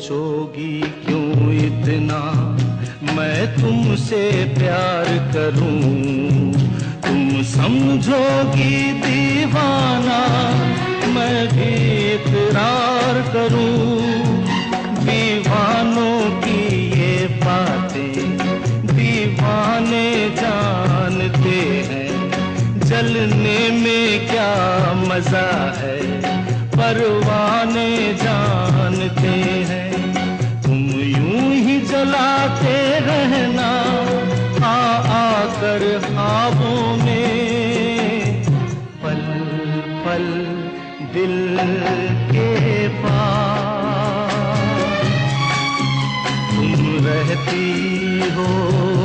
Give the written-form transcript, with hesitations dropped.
सोचोगी क्यों इतना मैं तुमसे प्यार करूं। तुम समझोगी दीवाना मैं भी इकरार करूं। दीवानों की ये बातें दीवाने जानते हैं। जलने में क्या मजा है परवाने जानते हैं। तुम यूं ही जलाते रहना आ आकर ख्वाबों में। पल पल दिल के पास तुम रहती हो।